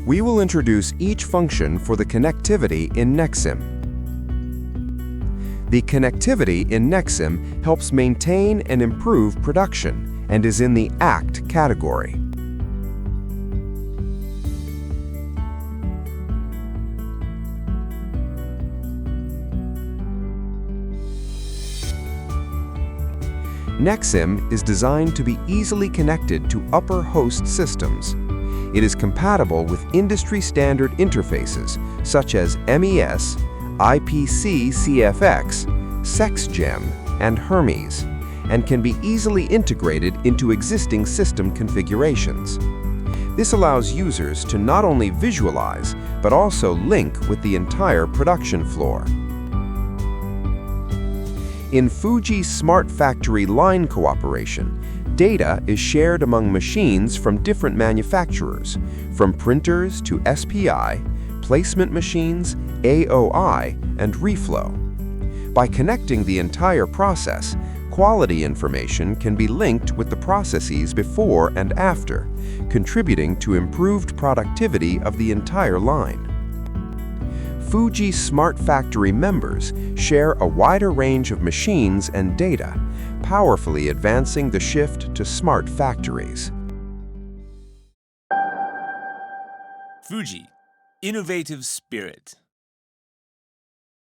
We will introduce each function for the connectivity in Nexim. The connectivity in Nexim helps maintain and improve production and is in the ACT category. Nexim is designed to be easily connected to upper host systems. It is compatible with industry-standard interfaces such as MES, IPC-CFX, SexGem, and Hermes, and can be easily integrated into existing system configurations. This allows users to not only visualize, but also link with the entire production floor. In FUJI Smart Factory line cooperation, data is shared among machines from different manufacturers, from printers to SPI, placement machines, AOI, and reflow. By connecting the entire process, quality information can be linked with the processes before and after, contributing to improved productivity of the entire line. FUJI Smart Factory members share a wider range of machines and data, powerfully advancing the shift to smart factories. FUJI, innovative spirit.